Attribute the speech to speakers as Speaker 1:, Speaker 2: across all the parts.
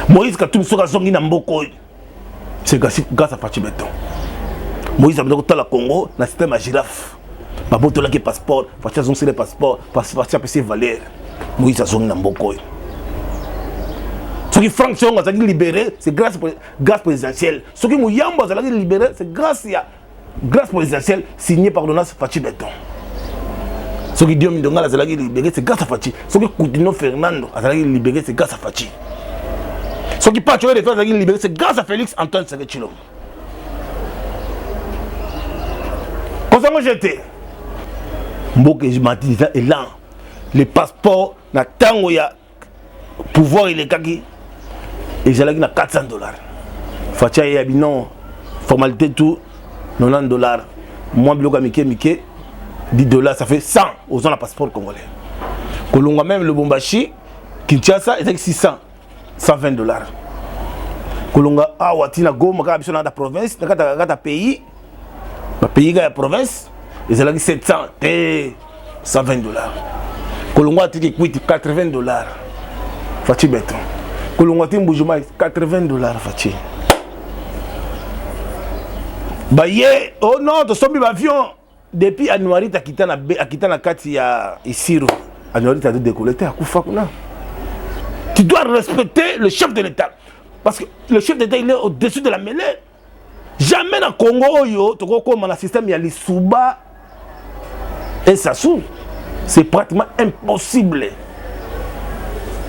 Speaker 1: Moïse Katumbi soka zongi na mboko, c'est grâce à Fachi Beton. Moïse a besoin de la Congo, dans le système à girafe. Baboto là qui passeport, Fachi a zongi le passeport, Fachi a payé valeur. Moïse a zongi na mboko. Ce qui Franck Chong a libéré, c'est grâce présidentielle. Ce qui Mouyamba a libéré, c'est grâce présidentielle signée par l'ONAS Fachi Beton. Ce qui Diom Ndonga a libéré, c'est grâce à Fachi. Ce qui Coutinho Fernando a libéré, c'est grâce à Fachi. Ce qui Pacho de faire libéré, c'est grâce à Félix Antoine Sekechilo. Comment j'étais Mboke Jimati est là. Les passeports, na tango ya pouvoir il est kaki. Et j'ai là $400. Fatia et Abinon, formalité tout, $90. Moi, bloc à Mike, $10, ça fait 100 aux gens la passeport congolais. Kolonga même le Bombashi, Kinshasa, c'est 600, $120. Kolonga, ah, Watina, Go, Maka, dans la province, dans le pays, le pays, la province, et c'est là 700, $120. Kolonga, $80. Fatia Beton. Kolongati Mboujoumaï, $80 Fachi. Baye, oh non, tu sommes avion. Depuis Anouari, tu as quitté la carte ya Isiro. Anouari, tu as décollé, tu as Koufakuna. Tu dois respecter le chef de l'État. Parce que le chef d'État, il est au-dessus de la mêlée. Jamais dans le Congo, tu vois comme le système, il y a les Souba et Sassou. C'est pratiquement impossible.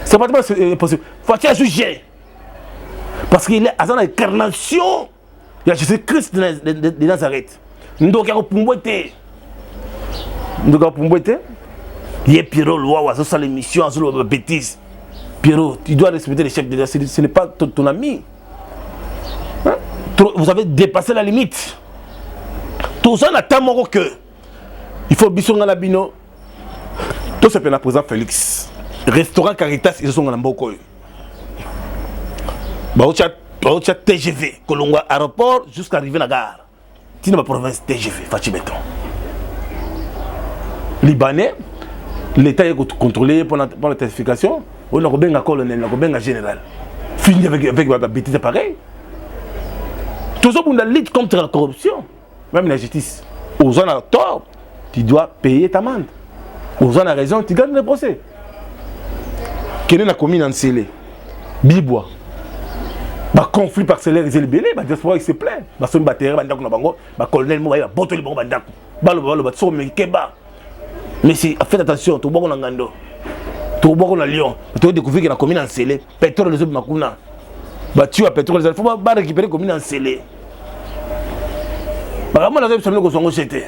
Speaker 1: C'est pas possible. Il faut juger. Parce qu'il est à l'incarnation. Il y a Jésus-Christ de Nazareth. Nous avons Pumbouete. Il y a Pierrot, Loa, ça l'émission, ça la bêtise. Pierrot, tu dois respecter les chefs d'État. Ce n'est pas ton ami. Hein? Vous avez dépassé la limite. Tout ça n'a pas que. Il faut bisonga la bino. Tout ça, c'est le président Félix. Restaurant Caritas, ils sont en Mboko. Baoucha TGV, Kolonga aéroport jusqu'à arriver à la gare. Tina ma province TGV, Fachi Beton. Libanais, l'État est contrôlé pour la certification. On a un colonel, on a un général. Fini avec la bêtise pareil. Tout ça pour la lutte contre la corruption, même la justice. Aux gens à tort, tu dois payer ta amende. Aux gens à raison, tu gagnes le procès. Quelle est la commune en Sélé? Bibois. Bah conflit parcellaire, ils libérés, bah diaspora il se plaint. Bah son batteur, bah ndako na bango, bah colonel mo ba boto le bango ba ndako. Bah le ba so me keba. Mais si faites attention, to bango na ngando. To bango na Lyon, to découvrir que la commune en Sélé, pétrole les autres makuna. Bah tu as pétrole les autres, faut pas récupérer commune en Sélé. Bah comment la zone ko songo jeté.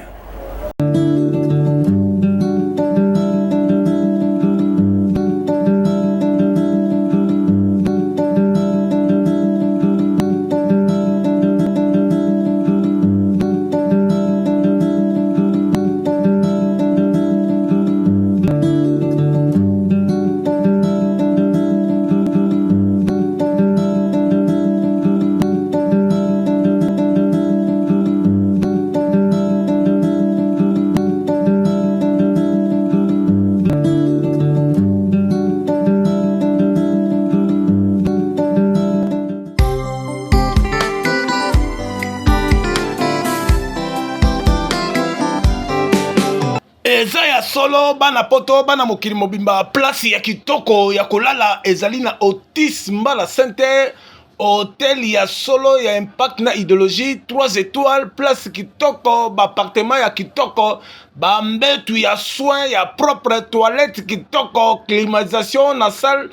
Speaker 1: Solo bana poto bana mokili mobimba place ya kitoko ya kolala ezali na Otis Mbala Center hôtel ya solo ya impact na idéologie 3 étoiles place kitoko ba appartement ya kitoko ba mbetu ya soin ya propre toilette kitoko climatisation na salle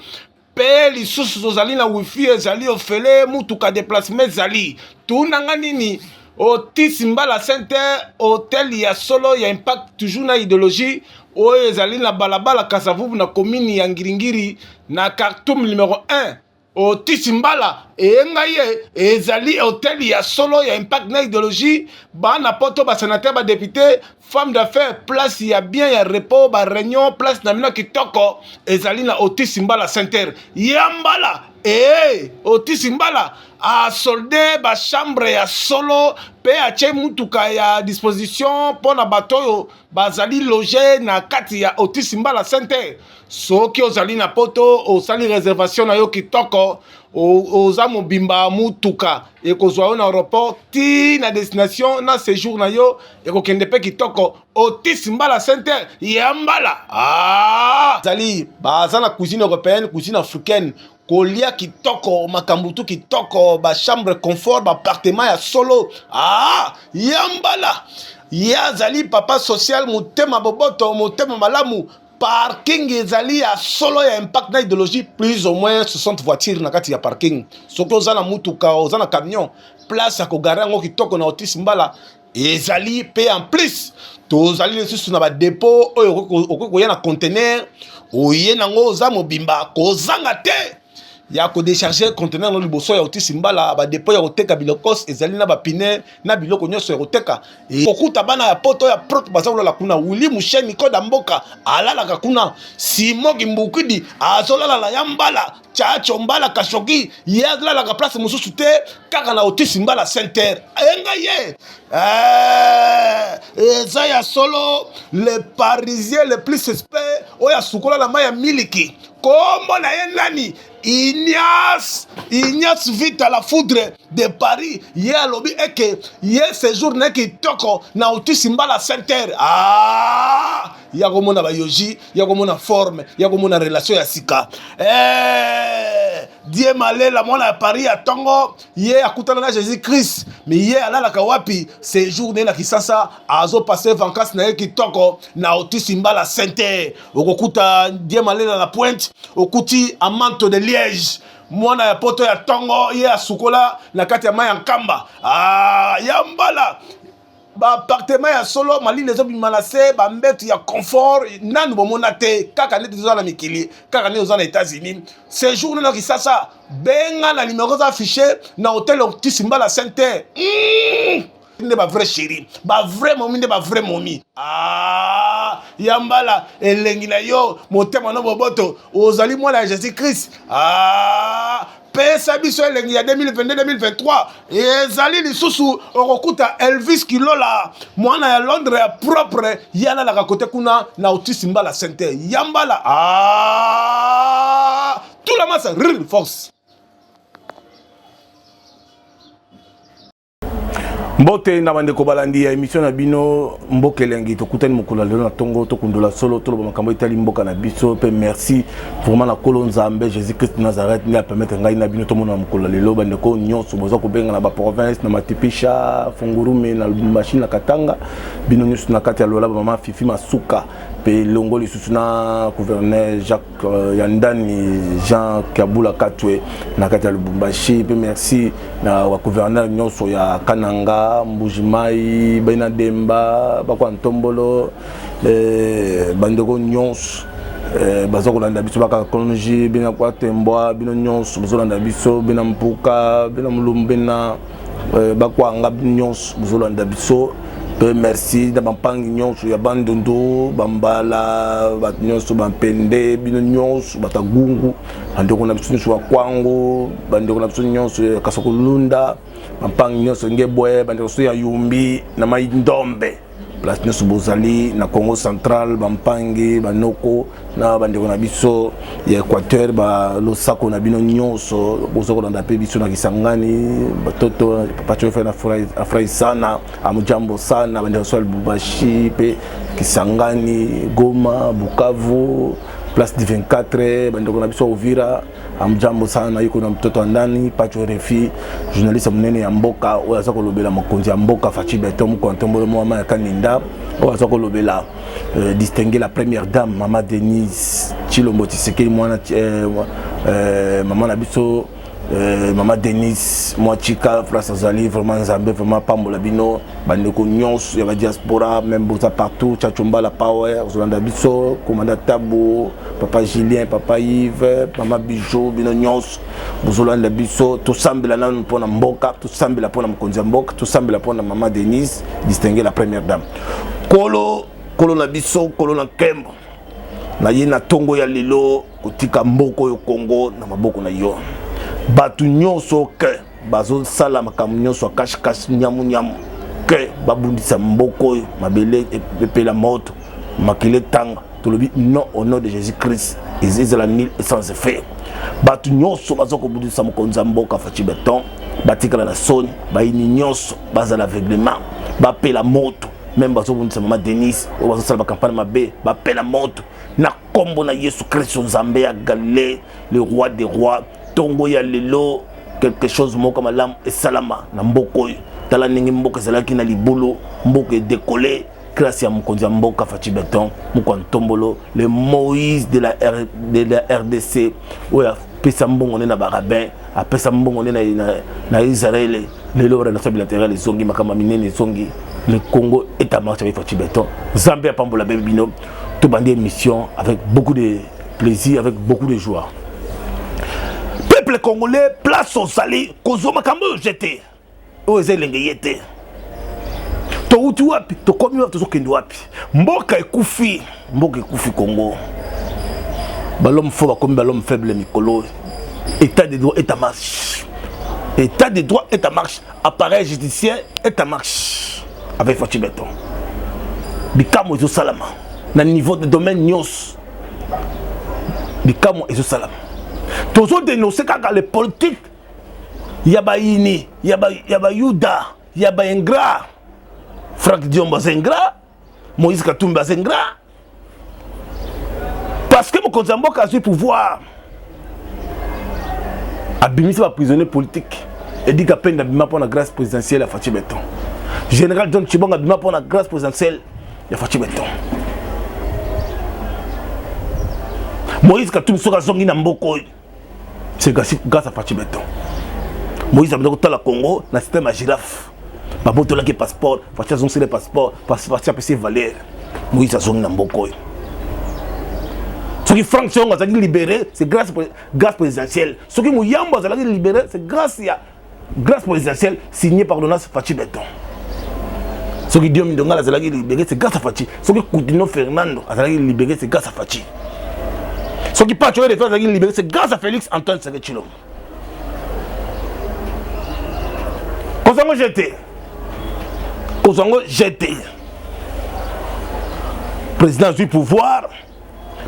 Speaker 1: pe lisusu tozali na wifi ezali ofele mutuka déplacement ezali tunanga nini Otis Mbala Center hôtel ya solo ya impact toujours na idéologie oyo ezali na balabala Kasavubu na commune ya Ngiringiri na Khartoum numéro 1 Otis Mbala engaye ezali hôtel ya solo ya impact na idéologie bana poto ba sénateur ba député femme d'affaires place ya bien ya repos ba réunion place na mina kitoko ezali na Otis Mbala Center ya Mbala et Otis Mbala a soldé ba chambre ya solo pe atie mutuka ya disposition pour na bato bazali loger na kati ya Otis Mbala Center. Soki ozali na poto osali réservation na yo kitoko oza mobimba mutuka ekozwa yo na aéroport ti na destination na séjour na yo ekokende pe kitoko Otis Mbala Center ya Mbala. Zali baza na cuisine européenne, cuisine africaine, kolia kitoko, makambutu kitoko, ba chambre confort, ba appartement ya solo. Ya Mbala. Ya zali papa social, motema boboto, motema malamu. Parking ezali ya solo ya impact na idéologie, plus ou moins 60 voitures na kati ya parking. Soko oza na mutuka, oza na camion, place ya kogare yango kitoko na Otis Mbala ezali pe en plus. Tozali lisusu na ba dépôt oyo okokoya na conteneur, oye nango oza mobimba kozanga te ya ko décharger conteneur no liboso ya Otis Mbala. Ba dépôt ya koteka bilokos ezali na ba pine na biloko nyonso ya koteka okuta bana ya poto ya propre bazakola kuna Willy Musheni koda mboka alalaka kuna Simo Kimbukidi azolala la ya Mbala Chacho Mbala Kashogi ye alalaka place mosusu te kaka na Otis Mbala Center enga ye eza ya solo le parisien le plus suspect oya sukola la maya miliki kombo na ye nani Ignace vite à la foudre de Paris. Hier à lobby et que hier séjour n'est que toko na Otis Mbala Center. Ya comme on a yoji, ya comme on a forme, ya comme on a relation ya sika. Dieu malé la mona à Paris à Tongo. Hier à Koutana Jésus Christ. Mais hier à la kawapi séjour n'est la kisasa azo passer vacances na ki toko na Otis Mbala Center. Okuta Dieu malé la pointe, okuti a manteau de Liège. Mwana ya poto ya Tongo ye ya sukola na kati ya maya nkamba ya Mbala ba appartement ya solo mali les obi manase ba mbetu ya confort nanu bomona te kaka neti zo na mikili kaka neti zo na États-Unis séjour na kisasa benga na numéro affiché na hôtel Otis Mbala Center ne ba vrai chéri ba vrai momi ne ba vrai momi ya Mbala elengi na yo motema no boboto ozali mwana ya Jésus Christ pesa biso elengi ya 2022-2023 ezali lisusu okokuta Elvis Kilola mwana ya Londres ya propre yana la kote kuna na Otis Mbala Center ya Mbala tout la masse force. Mbote na bande ko balandi ya émission na bino mboke lengi to kutani mokolo lelo na tongo to kundola solo to loba makambo itali mboka na biso pe merci vraiment na kolo nzambe Jésus Christ Nazareth ni a permettre ngai na bino to mona mokolo lelo bande ko nyonso boza ko benga na ba province na Matipisha Fungurume na Lubumbashi na Katanga bino nyonso na kati ya lola mama Fifi Masuka pe longo lisusu na gouverneur Jacques Yandani Jean Kabula Katwe na kati ya Lubumbashi pe merci na wa gouverneur nyonso ya Kananga Mbujimai Baina Demba Bakwa Ntombolo bandeko nyonso bazokolanda biso baka kolonji bina kwa Tembwa bino nyonso bazolanda biso bina Mpuka bina Mulumbe na bakwa nga nyonso bazolanda biso pe merci da bampangi nyonso ya Bandundu Bambala bat nyonso bampende bino nyonso batagungu bandeko na biso nyonso wa Kwango bandeko na biso nyonso ya Kasokulunda bampangi nyonso ngebwe bandeko so ya Yumbi na Maindombe place nyonso bozali na Congo Central bampangi banoko na bandeko na biso ya Équateur ba losako na bino nyonso bozokolanda pe biso na Kisangani batoto papa chofe na afrai sana amujambo sana bandeko so Lubumbashi pe Kisangani Goma Bukavu place du 24 bandeko na biso Uvira amjambo sana yuko na mtoto ndani Pacho Refi journaliste mnene ya mboka oyo azako lobela mokonzi ya mboka Fachi Betom Kontombolo mama ya Kaninda oyo azako lobela distinguer la première dame Maman Denise Chilombo Tshisekedi mwana maman na biso Maman Denise Mwachika France Azali vraiment Nzambe vraiment pambola bino bandeko nyonso ya diaspora même boza partout Tchachomba la power Zolanda biso commandant Tabo papa Julien papa Yves Maman Bijou bino nyonso bozolanda biso to sambela nanu pona mboka to sambela pona mokonzi mboka to sambela pona Maman Denise distinguer la première dame kolo na biso kolo na Kembo na ye na tongo ya lelo kotika mboko yo Congo na maboko na yo batu nyonso ke bazo sala makambo nyonso cache nyamu ke babundisa mboko mabele epela moto makile tanga tolobi non au nom de Jésus-Christ ezala nil sans effet batu nyonso bazo ko bundisa mokonza mboka Faci Beton batikala na soni bayini nyonso bazala aveuglement bapela moto même bazo bundisa mama Denise o bazo sala campagne mabe bapela moto na kombo na Yesu Christ Nzambe ya Galilée le roi des rois tongo ya lelo quelque chose moko malam et salama na mboko tala ningi mboka ezalaki na libulu mboka décollé grâce ya mokonzi ya mboka Faci Beton moko ntombolo le Moïse de la RDC oya pesa mbongo na barabin apesa mbongo na Israël lelo relation bilatérale zongi makama minene zongi le Congo est à marche avec Faci Beton Zambie pambola bebino tout bandé émission avec beaucoup de plaisir avec beaucoup de joie. Peuple congolais, place au sali, kozoma kambo jeté. Oze lengeyete. To uti wapi, to komi wapi, to kendo wapi. Mboka ekufi Congo. Balom fo bakomi balom faible mikolo. État de droit est à marche. État de droit est à marche. Appareil judiciaire est à marche. Avec Faci Beton. Bikamo ezo salama. Na niveau de domaine nyos. Bikamo ezo salama. Tozo dénoncer kaka les politiques yaba ini yaba Yuda yaba ingrat Franck Diomba ingrat Moïse Katumbi ingrat parce que mon Mboka a su pouvoir abimisa ba prisonnier politique et dit qu'à peine d'abima pour la grâce présidentielle à Faci Beton général John Chibonga abima pour la grâce présidentielle à Faci Beton Moïse Katumbi soka zongi na mboko c'est grâce à Faci Beton. Moïse a besoin de la Congo, dans le système à girafe. Baboto là qui passeport, Faci a zongi le passeport, Faci a payé valeur. Moïse a zongi na mboko. Ce qui Franck Songa a libéré, c'est grâce présidentielle. Ce qui Mouyamba a libéré, c'est grâce présidentielle signée par l'ONAS Faci Beton. Ce qui Diom Ndonga a libéré, c'est grâce à Faci. Ce qui Coutinho Fernando a libéré, c'est grâce à Faci. Ce qui part de faire libérer, c'est grâce à Félix Antoine Tshisekedi. Kozango jeté. Président du pouvoir,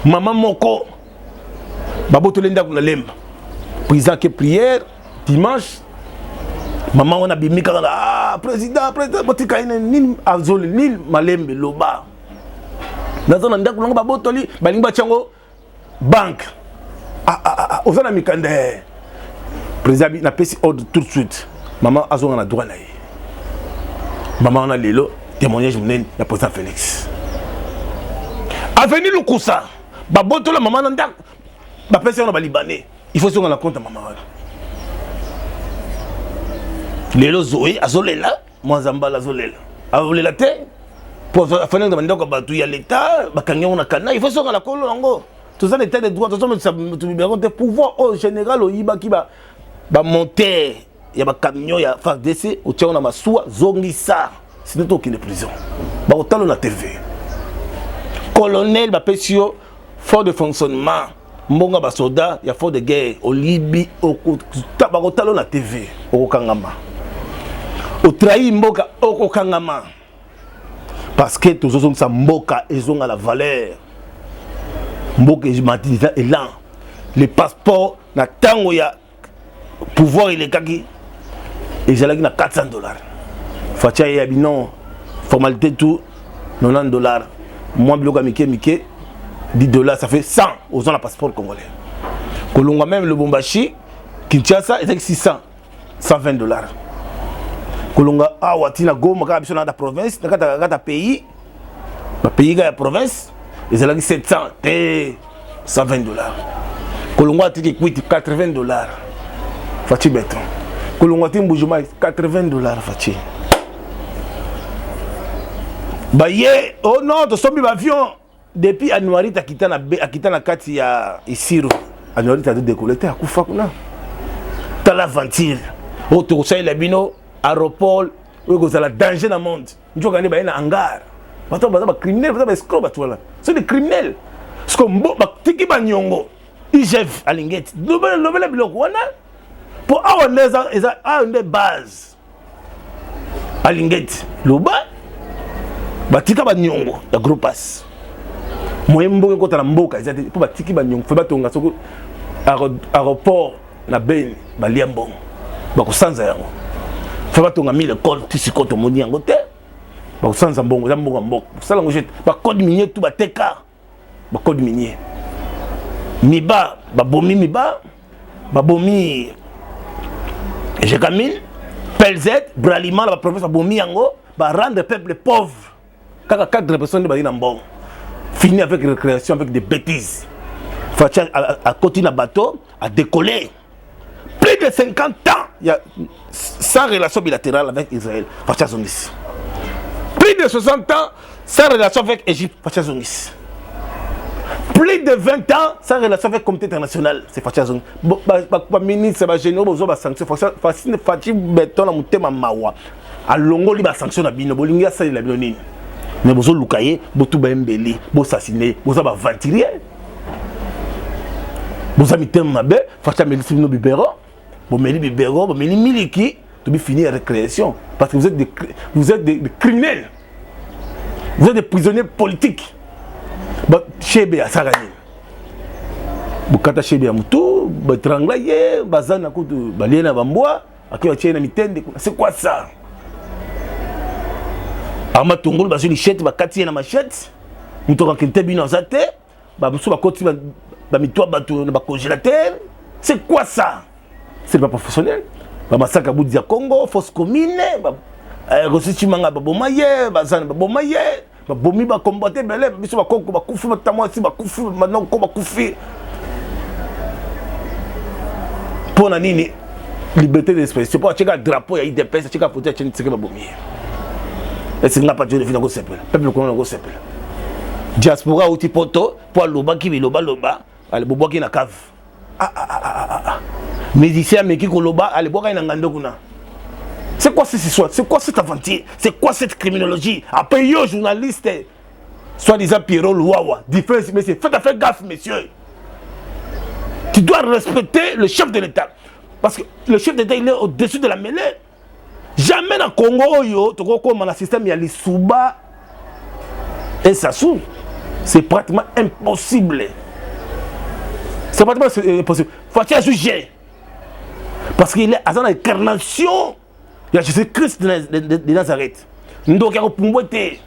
Speaker 1: maman Moko, Babo Tolenda Kunalemba. Président qui prière, dimanche, maman on a bimika, président, Botika Nil Azol, Nil Malembe, Loba. Dans un endroit où Babo Toli, Balingba Tchango. Banque. Aux amis Mikande. Président n'a pas ordre tout de suite. Maman a zonga na droit naï. Maman on a lelo témoignage mnen la président Félix. Avenir le Koussa. Baboto la maman ndak. Ba pesa na libanais. Il faut zonga la compte maman. Lelo Zoé azolela, moi Zambala azolela. Azolela te. Pour faire de mandoko batu ya l'état, bakanya on a kana, il faut zonga la kolo ngo. Tout ça l'état de droit, tout ça mais pouvoir au général au Iba qui va monter, il y a un camion, il y a FARDC, au tient on a ma soie, zongisa, c'est notre qui est prison. Bah au talon la TV. Colonel Bapesio, fort de fonctionnement, Mbonga Basoda, il y a fort de guerre, au Libye, au talon la TV, au Kangama. Au trahi Mboka, au Kangama. Parce que tous ceux qui sont Mboka, ils ont la valeur. Mboka est là. Les passeports, na tango ya pouvoir il est kaki. Et j'ai là $400. Fatia ya binon formalité tout $90. Moi bloga mike $10 ça fait 100 aux gens la passeport congolais. Kolonga même le Bombashi Kinshasa est 600 $120. Kolonga awatina goma ka biso na da province na kata pays. Ba pays ga province ils ont 700 et $120. Kolonga tiki kwiti $80. Faci Beton. Kolonga timbujuma $80 Faci. Baye oh non to sombi avion depuis Anuari takita na kati ya Isiro. Anuari ta de décolleter akufa kuna. Ta l'aventure. O to sai la bino aéroport où vous avez danger dans le monde. Nous avons un hangar. Nous avons des criminels, nous avons des escrocs. C'est des criminels. Parce que nous avons des nyongo. Ils gèvent à l'ingette. Nous avons des biloko. Pour avoir une base. Alingeti. Loba. Batika ba nyongo. Ya gros pass. Moyen mboka kota na mboka. Pour batiki ba nyongo. Faut batonga soko. Aéroport. Na beni. Balia mbongo. Bakosanza yango. Faut batonga 1000 écoles. Tisikoto moni yango te. Bakosanza mbongo. Ya mbongo mboka. Sala ngo jet. Ba code minier tout bateka. Ba code minier. Miba. Babomi miba. Babomi. Jekamine. Pelzet, Bralima, la province de Bomiango, va rendre le peuple pauvre. Quand 4 personnes de Badina Bon, fini avec récréation, avec des bêtises. Fatia a continué à bateau, à décoller. Plus de 50 ans, il y a sans relation bilatérale avec Israël. Fatia Zongis. Plus de 60 ans, sans relation avec Égypte. Fatia Zongis. Plus de 20 ans, sans relation avec le comité international, c'est Fatia Zongis. Le ministre, le général, il y a des sanctions. Fatia Beton, il y a des mawa. A longo li ba sanction na bino bolingi ya sali la bino nini mais bozo lukaye botu ba mbeli bo assassiner boza ba ventilier boza mitem mabe Fatia melisi bino bibero bo meli bibero bo meli miliki to bi finir récréation parce que vous êtes des criminels, vous êtes des prisonniers politiques. Ba chebe ya sarani bukata chebe ya mutu ba tranglaye bazana kutu baliena bambwa akiwa chena mitende c'est quoi ça? Arma tongolo bazo lichette bakati na machette muto kankente bino zate ba muso bakoti ba mitwa bato na ba congélateur. C'est quoi ça? C'est pas professionnel. Ba masaka budi ya Congo fausse commune ba resiti manga ba bomaye bazana ba bomaye ba bomi ba combattre belé biso ba konko ba kufi ba tamwasi ba kufi maintenant ko ba kufi pona nini liberté d'expression pour checker drapeau ya IDPS checker photo ya chini tseke ba bomi. Et c'est pas Dieu de finir au sepel. Peuple qu'on a au sepel. Diaspora ou tipoto pour loba qui loba loba, allez bobo qui na cave. Médicien mais qui loba, allez boire na ngando kuna. C'est quoi cette histoire? C'est quoi cette aventure? C'est quoi cette criminologie? Après yo journaliste, soi-disant Pierrot Louawa, différence messieurs, faites gaffe messieurs. Tu dois respecter le chef de l'État parce que le chef d'État il est au-dessus de la mêlée. Jamais dans le Congo, tu vois comme dans le système, il y a les Souba et Sassou. C'est pratiquement impossible. C'est pratiquement impossible. Il faut juger. Parce qu'il est dans l'incarnation. Il y a Jésus-Christ de Nazareth. Nous devons pumboueter.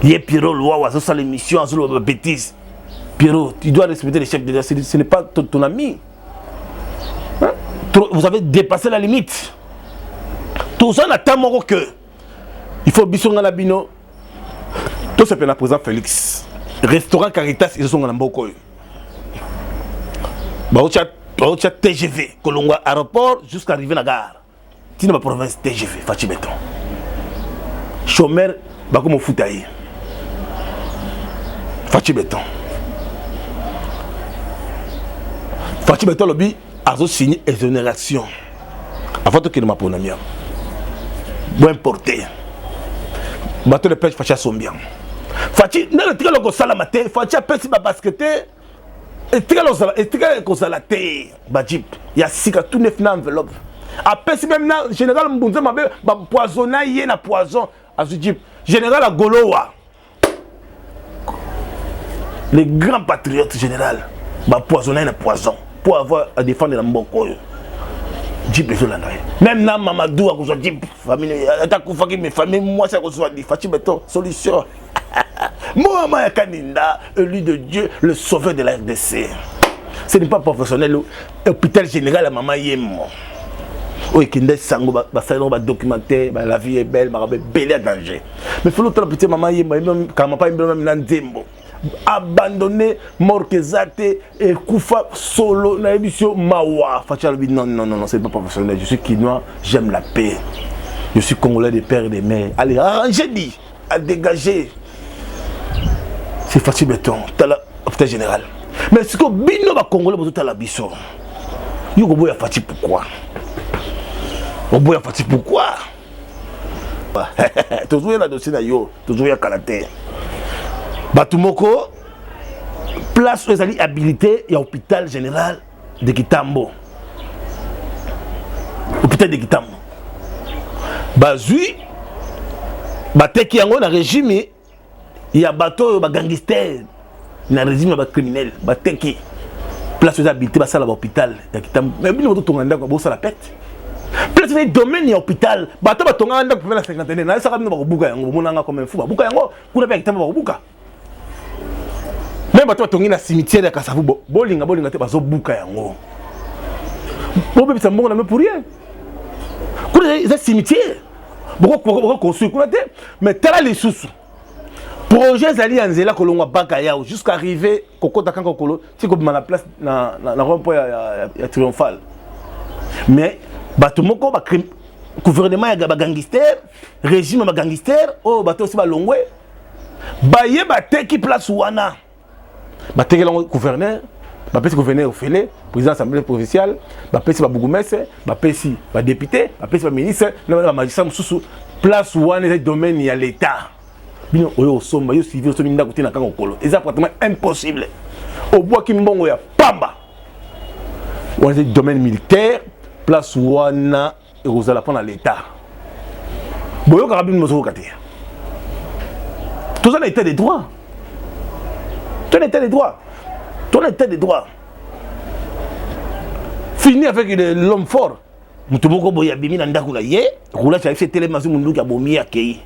Speaker 1: Il y a Pierrot, Loa, ça c'est l'émission, ça c'est la bêtise. Pierrot, tu dois respecter les chefs d'État. Ce n'est pas ton ami. Vous avez dépassé la limite. Tout ça n'a pas que il faut bisonga la bino. Tout ça peut la président Félix. Restaurant Caritas ils sont en Mboko. Baocha TGV Kolonga aéroport jusqu'à arriver à la gare. Tina ma province TGV Fachi Beton. Chômeur bakomo foutaye. Fachi Beton. Fachi Beton lobby a signé exonération avant que ne m'appelle bien. Bon importé. Bateau de pêche Facha sont bien. Fachi, n'a le tigre au salamate, Facha pêche ma basketé. Et tigre au salate, Bajip. Il y a 6 tout neuf dans l'enveloppe. A pêche même na général Mbunze m'a poisonné yé na poison. A Jip. Général à Golowa. Les grands patriotes général. Bah poisonné na poison. Pour avoir à défendre la Mboko. Jip les Hollandais. Même na Mamadou a besoin de famille. Atakufaki mes familles, moi ça besoin de Fachi Beton, solution. Mohamed Kaninda, élu de Dieu, le sauveur de la RDC. Ce n'est pas professionnel. L'hôpital général à Maman Yemo. Oui, qui est sango, va documenter, la vie est belle, ma belle à danger. Mais il faut l'autre petit Maman Yemo, quand ma pas même Nandembo. Abandonné, Morkezate et Koufa solo, na émission Mawa. Fatchalbi, non, c'est pas professionnel. Je suis quinois, j'aime la paix. Je suis congolais des pères et des mères. Allez, arrangez-y, à dégager. C'est Fachi Beton, t'as l'hôpital général. Mais ce que Bino va congolais, vous avez la biso. Yo go boya Fachi pourquoi? On boya Fachi pourquoi? Toujours la dossier na yo, toujours ya karaté. Batumoko, place où ils allaient habilité, il y a hôpital général de Kitambo. Hôpital de Kitambo. Bazui, bateki yango na régime, il y a bateau, ba gangster, na régime ba criminel, bateki. Place aux habités, ba sala hôpital de Kitambo. Mais bien on tonganda ko bosa la pète. Place les domaines ya hôpital, bateau ba tonganda ko na 50 na ça kabino ba buka yango, monanga comme un fou, ba buka yango, kuna ba Kitambo ba buka. Même bateau tongi na cimetière ya Kasavu, bolinga te bazo buka yango. Bon bébé ça mbongo na me pour rien. Kuna za cimetière. Pourquoi construire mais tala les sous projet zali anzela kolongwa baka yao jusqu'à arriver kokota kanko kolo ti ko na place na rond-point ya triomphal mais bato moko ba gouvernement ya ba gangster régime ba gangster oh bato aussi ba longwe ba ye ba teki place wana ba teki lango gouverneur ba pesi gouverneur ofele président assemblée provinciale ba pesi ba bougumese ba pesi ba député ba pesi ba ministre na ba magistrat mususu place wana les domaines ya l'état bino oyo somba yo civil so minda kotina kango kolo c'est pratiquement impossible au bois ki mbongo ya pamba wana les domaines militaires place wana et rozala pendant l'état boyo ka bino mozo katia tout ça l'état des droits tout l'état des droits ton état de droit. Fini avec l'homme fort. Mutumoko boya bimi na ndakula ye, roula cha fait télé mazu munduki abomi akei.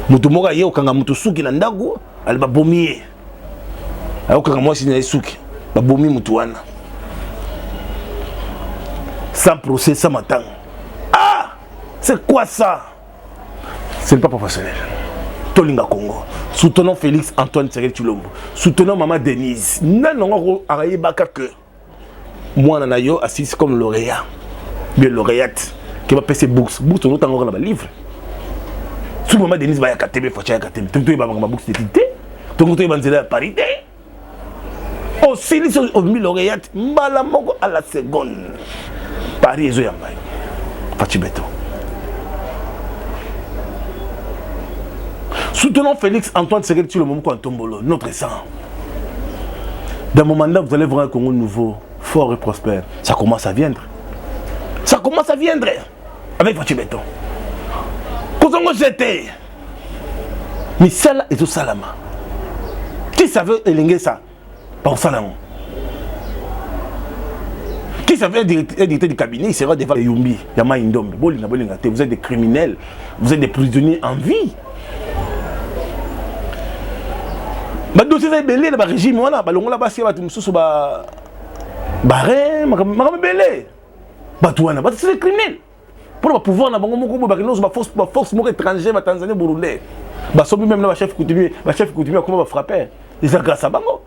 Speaker 1: Mutumoka ye okanga mutusuki na ndaku, ali ba bomi. Okanga mwasi na suki, ba bomi mutuana. Sans procès, sans matang. Ah, c'est quoi ça? C'est pas professionnel. Tolinga Congo. Soutenons Félix Antoine Tshisekedi Tshilombo. Soutenons Maman Denise. Non, araye baka que moi nana yo assise comme lauréat. Bien lauréate qui va passer bourse. Bourse on encore là livre. Sous Maman Denise va ya katebe focha ya katebe. Tout ba ma bourse d'étude. Tout to ba nzela parité. Aussi les au lauréate mbala moko à la seconde. Paris ezo ya mai. Fachibeto. Soutenons Félix Antoine Tshisekedi Tshilombo Tombolo, notre sang. Dans mon mandat, vous allez voir un Congo nouveau, fort et prospère. Ça commence à viendre. Ça commence à viendre. Avec votre béton. Kozongo jeté. Mais celle est au Salama. Qui savait élinguer ça? Par Salama. Qui savait directeur du cabinet, il sera devant les Yumbi, Yama Indombe. Vous êtes des criminels. Vous êtes des prisonniers en vie. Ba dossier est belé le régime wana ba longola ba sia ba tumususu ba bare makam belé ba tuana ba c'est criminel pour pouvoir na bango moko ba kino ba force moko étranger ba Tanzanie burundais ba sobi même na chef coutumier comment ba frapper les grâce à bango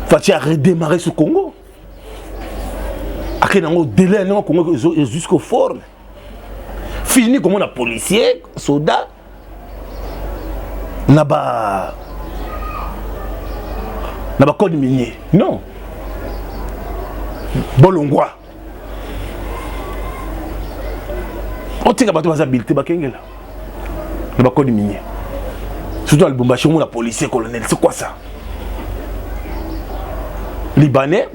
Speaker 1: Fati a redémarrer ce Congo akena ngo délai non Congo jusqu'au fort fini comme on a policier soldat Naba code minier. Non. Bolongwa. On tient à habileté bakengela. Naba code minier. Surtout le Lubumbashi, on a policier colonel. C'est quoi ça? Libanais,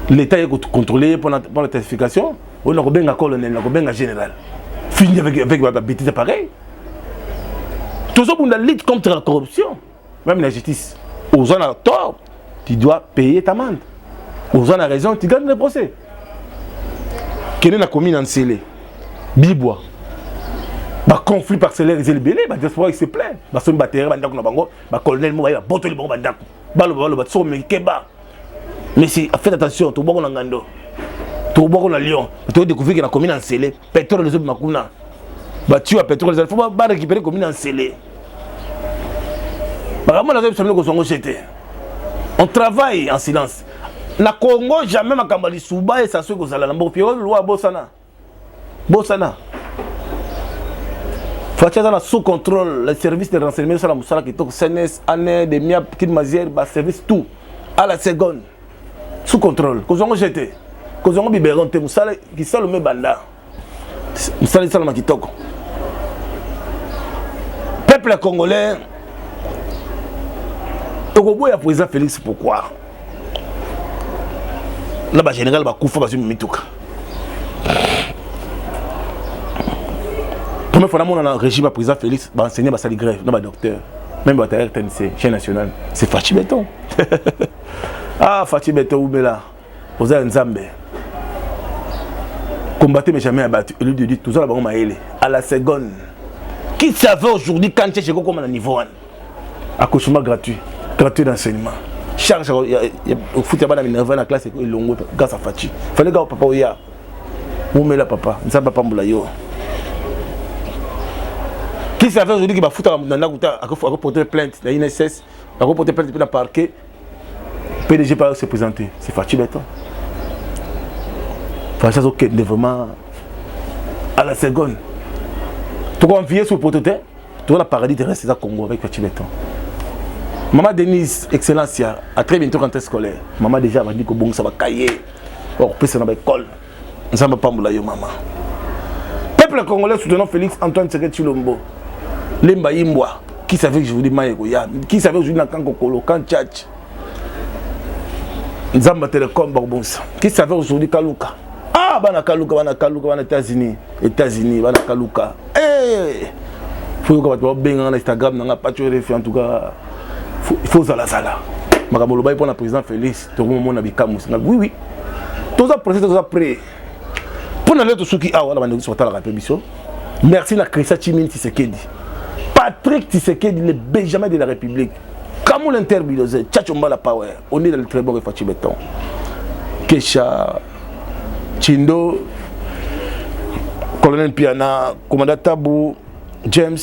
Speaker 1: l'État est contrôlé pendant la testification. On a un colonel, on a un général. Fini avec la bêtise pareil. Tout ça pour la lutte contre la corruption, même la justice. Aux gens à tort, tu dois payer ta amende. Aux gens à raison, tu gagnes le procès. Quel est la commune en scellé? Bibois. Bah conflit parcellaire ils élibélé, bah diaspora il se plaît. Bah son batterie, bah ndako na bango, bah colonel mo ba boto le bango bandako. Bah le bah so me keba. Mais si faites attention, tout bon na ngando. Tout bon na Lyon. Tu as découvert que la commune en scellé, pétrole les autres makuna. Bah tu as pétrole, il faut pas récupérer comme une scellé. On travaille en silence. Na Congo jamais ma kambali souba et ça se gozala na mbopio loi bosana. Bosana. Fatia dans sous contrôle le service de renseignement sur la moussala qui toque CNS année de mia petite mazière ba service tout à la seconde. Sous contrôle. Kozongo jeté. Kozongo biberon te moussala qui sale me banda. Moussala sala makitoko. Peuple congolais, au Congo, il y a président Félix, pourquoi? là bas général ba kufa basu mituka première fois dans le régime président Félix ba enseigner ba sali grève na ba docteur même ba TNC chaîne nationale c'est Fachi Béton ah Fachi Béton ou bela oza nzambe combattre mais jamais abattu et lui dit tout ça là ba maele à la seconde qui savait aujourd'hui quand tu es comme à niveau 1 accouchement gratuit d'enseignement charge au foot à la classe et longo grâce à Fachi fallait que papa oya ou mais là papa ça papa mbula yo qui savait aujourd'hui qu'il va foutre dans la route à porter plainte la INSS à porter plainte pour la parquet PDG pas se présenter c'est Fachi Béton enfin ça ok vraiment à la seconde tu confier sur le prototype tu la paradis terrestre c'est Congo avec Fachi Béton. Maman Denise excellence à très bientôt rentrée scolaire maman déjà m'a dit que bon ça va cahier or peut ça dans l'école ça va pas mbula yo maman peuple congolais soutenant Félix Antoine Tshisekedi Tshilombo Lemba Imbwa qui savait que je vous dis Maïkoya qui savait aujourd'hui dans Kanko Kolo quand Tchatch Nzamba Telecom Barbonsa qui savait aujourd'hui Kaluka ah bana Kaluka bana États-Unis bana Kaluka eh faut que tu bien sur Instagram dans pas tu en tout cas il faut zala makamolo bay pour le président Félix to moment na bikamu oui tous les procès tous après pour na lettre soki ah wala bandi sur la répétition merci la Christa Chimini Tshisekedi Patrick Tshisekedi le Benjamin de la République comme l'interbilosé Tchachomba la power on est dans le très bon Fachi Béton Kesha Chindo colonel Piana commandant Tabou James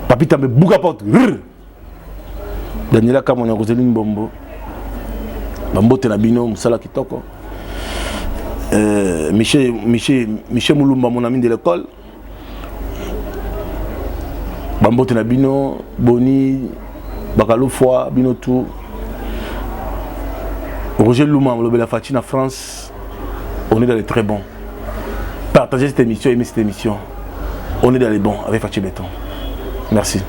Speaker 1: Papita me bouga porte Daniela Kamona Roseline Bombo Bambote na bino musala kitoko Michel Moulumba mon ami de l'école Bambote na bino Boni Bakalo Foi bino tout Roger Louma le Bela Fachi en France on est dans les très bons partagez cette émission aimez cette émission on est dans les bons avec Fachi Béton merci.